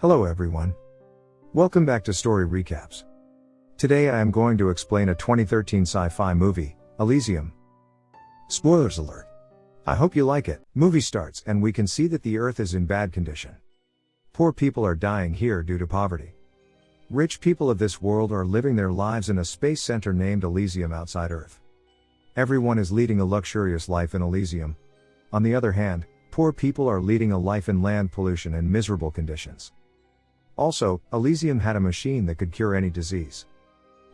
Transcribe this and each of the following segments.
Hello everyone. Welcome back to Story Recaps. Today I am going to explain a 2013 sci-fi movie, Elysium. Spoilers alert. I hope you like it. Movie starts and we can see that the Earth is in bad condition. Poor people are dying here due to poverty. Rich people of this world are living their lives in a space center named Elysium outside Earth. Everyone is leading a luxurious life in Elysium. On the other hand, poor people are leading a life in land pollution and miserable conditions. Also, Elysium had a machine that could cure any disease.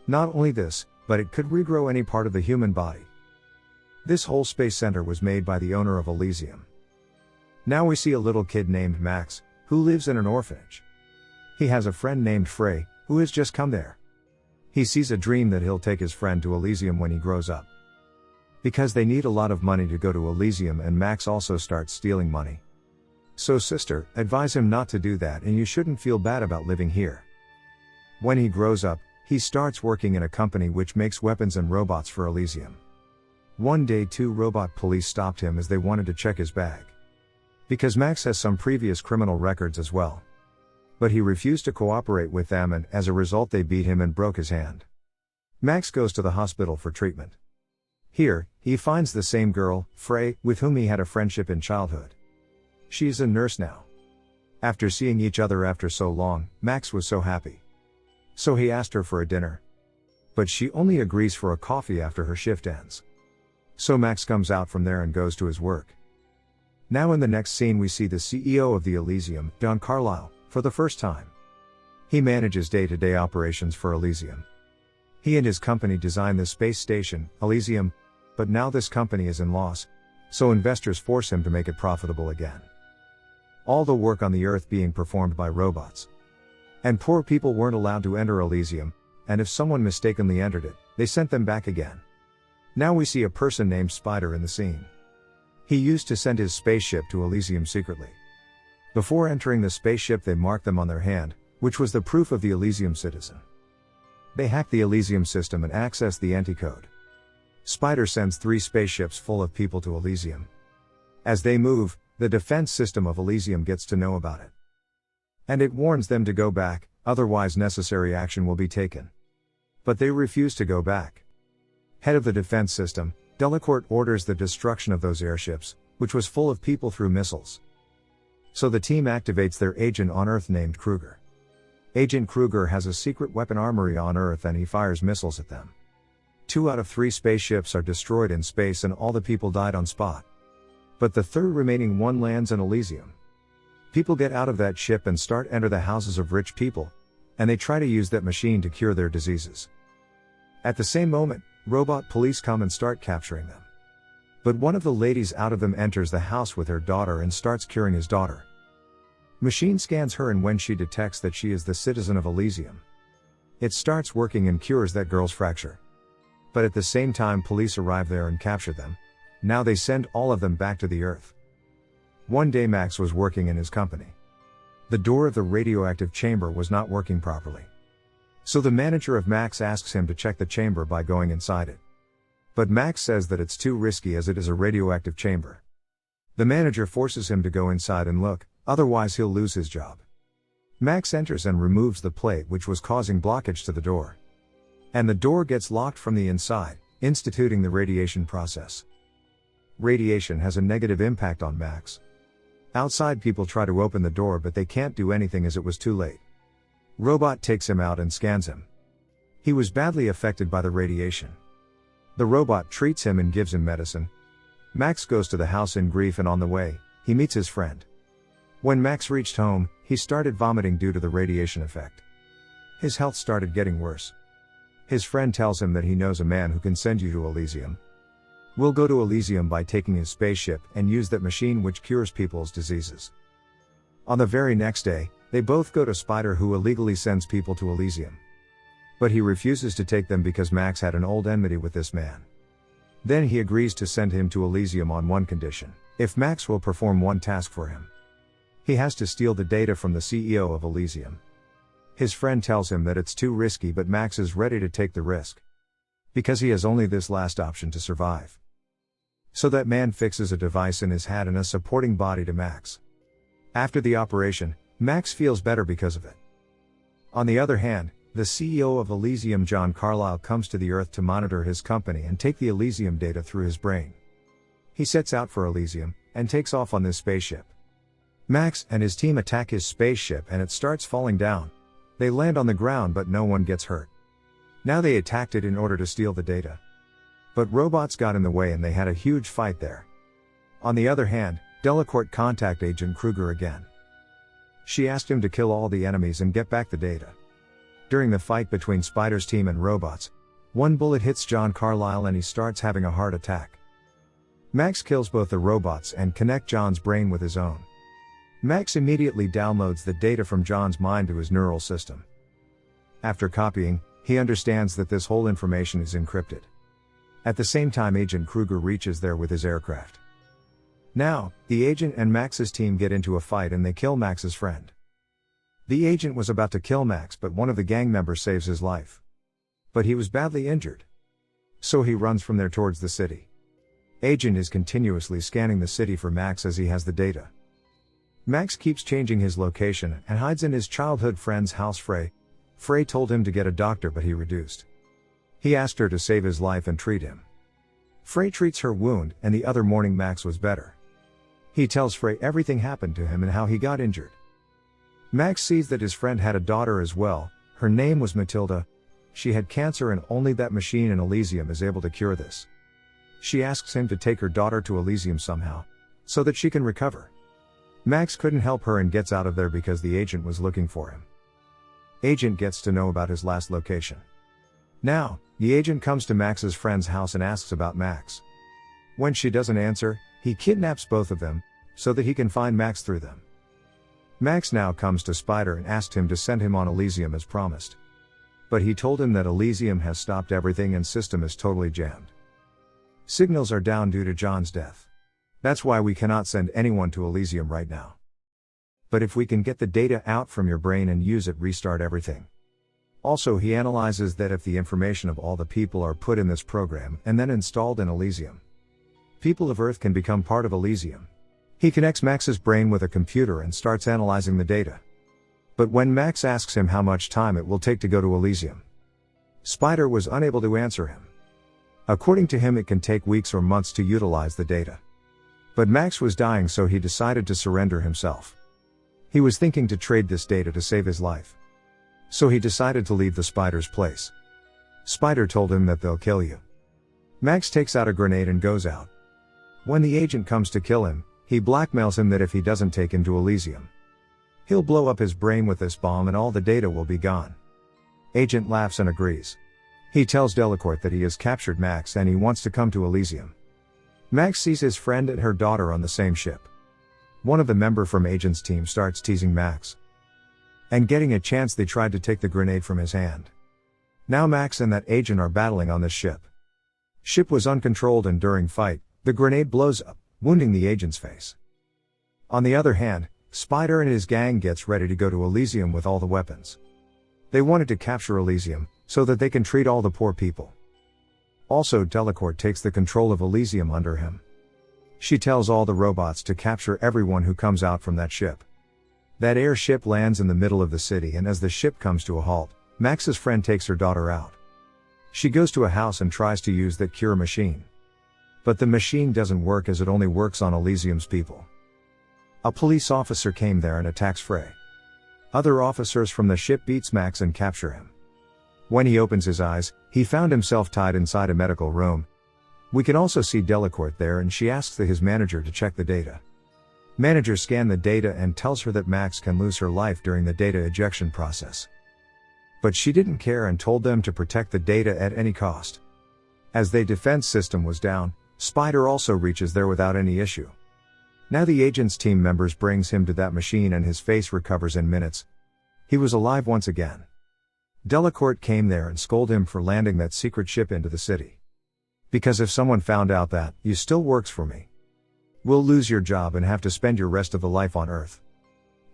Not only this, but it could regrow any part of the human body. This whole space center was made by the owner of Elysium. Now we see a little kid named Max, who lives in an orphanage. He has a friend named Frey, who has just come there. He sees a dream that he'll take his friend to Elysium when he grows up. Because they need a lot of money to go to Elysium, and Max also starts stealing money. So sister, advise him not to do that, and you shouldn't feel bad about living here. When he grows up, he starts working in a company which makes weapons and robots for Elysium. One day 2 robot police stopped him as they wanted to check his bag. Because Max has some previous criminal records as well. But he refused to cooperate with them, and as a result they beat him and broke his hand. Max goes to the hospital for treatment. Here, he finds the same girl, Frey, with whom he had a friendship in childhood. She is a nurse now. After seeing each other after so long, Max was so happy. So he asked her for a dinner. But she only agrees for a coffee after her shift ends. So Max comes out from there and goes to his work. Now in the next scene we see the CEO of the Elysium, Don Carlisle, for the first time. He manages day-to-day operations for Elysium. He and his company designed the space station, Elysium, but now this company is in loss, so investors force him to make it profitable again. All the work on the Earth being performed by robots. And poor people weren't allowed to enter Elysium, and if someone mistakenly entered it, they sent them back again. Now we see a person named Spider in the scene. He used to send his spaceship to Elysium secretly. Before entering the spaceship they marked them on their hand, which was the proof of the Elysium citizen. They hacked the Elysium system and accessed the anti-code. Spider sends 3 spaceships full of people to Elysium. As they move, the defense system of Elysium gets to know about it. And it warns them to go back, otherwise necessary action will be taken. But they refuse to go back. Head of the defense system, Delacourt, orders the destruction of those airships, which was full of people through missiles. So the team activates their agent on Earth named Kruger. Agent Kruger has a secret weapon armory on Earth and he fires missiles at them. 2 out of 3 spaceships are destroyed in space and all the people died on spot. But the third remaining one lands in Elysium. People get out of that ship and enter the houses of rich people, and they try to use that machine to cure their diseases. At the same moment, robot police come and start capturing them. But one of the ladies out of them enters the house with her daughter and starts curing his daughter. Machine scans her, and when she detects that she is the citizen of Elysium, it starts working and cures that girl's fracture. But at the same time police arrive there and capture them. Now they send all of them back to the Earth. One day Max was working in his company. The door of the radioactive chamber was not working properly. So the manager of Max asks him to check the chamber by going inside it. But Max says that it's too risky as it is a radioactive chamber. The manager forces him to go inside and look, otherwise he'll lose his job. Max enters and removes the plate which was causing blockage to the door. And the door gets locked from the inside, instituting the radiation process. Radiation has a negative impact on Max. Outside people try to open the door but they can't do anything as it was too late. Robot takes him out and scans him. He was badly affected by the radiation. The robot treats him and gives him medicine. Max goes to the house in grief, and on the way, he meets his friend. When Max reached home, he started vomiting due to the radiation effect. His health started getting worse. His friend tells him that he knows a man who can send you to Elysium. We'll go to Elysium by taking his spaceship and use that machine which cures people's diseases. On the very next day, they both go to Spider, who illegally sends people to Elysium. But he refuses to take them because Max had an old enmity with this man. Then he agrees to send him to Elysium on one condition: if Max will perform one task for him. He has to steal the data from the CEO of Elysium. His friend tells him that it's too risky, but Max is ready to take the risk. Because he has only this last option to survive. So that man fixes a device in his hat and a supporting body to Max. After the operation, Max feels better because of it. On the other hand, the CEO of Elysium, John Carlyle, comes to the Earth to monitor his company and take the Elysium data through his brain. He sets out for Elysium, and takes off on this spaceship. Max and his team attack his spaceship and it starts falling down. They land on the ground but no one gets hurt. Now they attacked it in order to steal the data. But robots got in the way and they had a huge fight there. On the other hand, Delacourt contacted Agent Kruger again. She asked him to kill all the enemies and get back the data. During the fight between Spider's team and robots, one bullet hits John Carlyle and he starts having a heart attack. Max kills both the robots and connects John's brain with his own. Max immediately downloads the data from John's mind to his neural system. After copying, he understands that this whole information is encrypted. At the same time, Agent Kruger reaches there with his aircraft. Now, the agent and Max's team get into a fight and they kill Max's friend. The agent was about to kill Max, but one of the gang members saves his life. But he was badly injured. So he runs from there towards the city. Agent is continuously scanning the city for Max as he has the data. Max keeps changing his location and hides in his childhood friend's house. Frey told him to get a doctor but he reduced. He asked her to save his life and treat him. Frey treats her wound and the other morning Max was better. He tells Frey everything happened to him and how he got injured. Max sees that his friend had a daughter as well. Her name was Matilda. She had cancer and only that machine in Elysium is able to cure this. She asks him to take her daughter to Elysium somehow, so that she can recover. Max couldn't help her and gets out of there because the agent was looking for him. Agent gets to know about his last location. Now, the agent comes to Max's friend's house and asks about Max. When she doesn't answer, he kidnaps both of them, so that he can find Max through them. Max now comes to Spider and asked him to send him on Elysium as promised. But he told him that Elysium has stopped everything and system is totally jammed. Signals are down due to John's death. That's why we cannot send anyone to Elysium right now. But if we can get the data out from your brain and use it, restart everything. Also, he analyzes that if the information of all the people are put in this program and then installed in Elysium, people of Earth can become part of Elysium. He connects Max's brain with a computer and starts analyzing the data. But when Max asks him how much time it will take to go to Elysium, Spider was unable to answer him. According to him, it can take weeks or months to utilize the data. But Max was dying, so he decided to surrender himself. He was thinking to trade this data to save his life. So he decided to leave the Spider's place. Spider told him that they'll kill you. Max takes out a grenade and goes out. When the agent comes to kill him, he blackmails him that if he doesn't take him to Elysium, he'll blow up his brain with this bomb and all the data will be gone. Agent laughs and agrees. He tells Delacourt that he has captured Max and he wants to come to Elysium. Max sees his friend and her daughter on the same ship. One of the members from Agent's team starts teasing Max. And getting a chance, they tried to take the grenade from his hand. Now Max and that agent are battling on this ship. Ship was uncontrolled and during fight, the grenade blows up, wounding the agent's face. On the other hand, Spider and his gang gets ready to go to Elysium with all the weapons. They wanted to capture Elysium, so that they can treat all the poor people. Also, Delacourt takes the control of Elysium under him. She tells all the robots to capture everyone who comes out from that ship. That airship lands in the middle of the city, and as the ship comes to a halt, Max's friend takes her daughter out. She goes to a house and tries to use that cure machine. But the machine doesn't work as it only works on Elysium's people. A police officer came there and attacks Frey. Other officers from the ship beats Max and capture him. When he opens his eyes, he found himself tied inside a medical room. We can also see Delacourt there and she asks his manager to check the data. Manager scans the data and tells her that Max can lose her life during the data ejection process. But she didn't care and told them to protect the data at any cost. As their defense system was down, Spider also reaches there without any issue. Now the agent's team members brings him to that machine and his face recovers in minutes. He was alive once again. Delacourt came there and scolded him for landing that secret ship into the city. Because if someone found out that you still works for me, will lose your job and have to spend your rest of the life on Earth.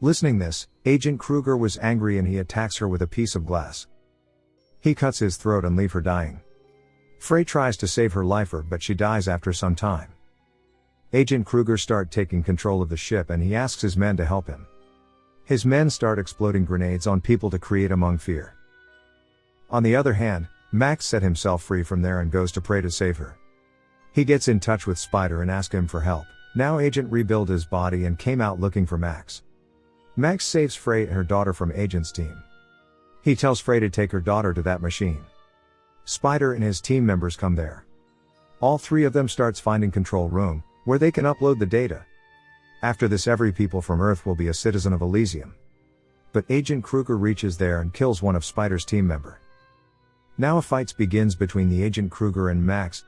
Listening this, Agent Kruger was angry and he attacks her with a piece of glass. He cuts his throat and leave her dying. Frey tries to save her life, but she dies after some time. Agent Kruger start taking control of the ship and he asks his men to help him. His men start exploding grenades on people to create among fear. On the other hand, Max set himself free from there and goes to Frey to save her. He gets in touch with Spider and asks him for help. Now Agent rebuilt his body and came out looking for Max. Max saves Frey and her daughter from Agent's team. He tells Frey to take her daughter to that machine. Spider and his team members come there. All three of them starts finding control room, where they can upload the data. After this, every people from Earth will be a citizen of Elysium. But Agent Kruger reaches there and kills one of Spider's team member. Now a fight begins between the Agent Kruger and Max.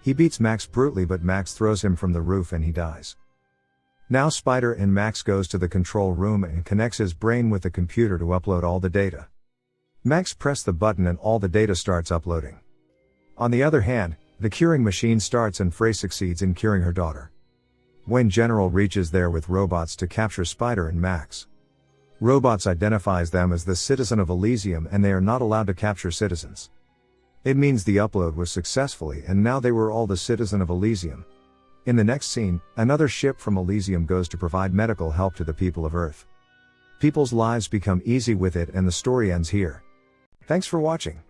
He beats Max brutally, but Max throws him from the roof and he dies. Now Spider and Max goes to the control room and connects his brain with the computer to upload all the data. Max presses the button and all the data starts uploading. On the other hand, the curing machine starts and Frey succeeds in curing her daughter. When General reaches there with robots to capture Spider and Max. Robots identifies them as the citizen of Elysium and they are not allowed to capture citizens. It means the upload was successfully and now they were all the citizen of Elysium. In the next scene, another ship from Elysium goes to provide medical help to the people of Earth. People's lives become easy with it and the story ends here. Thanks for watching.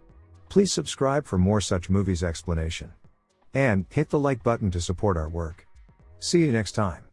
Please subscribe for more such movies explanation. And hit the like button to support our work. See you next time.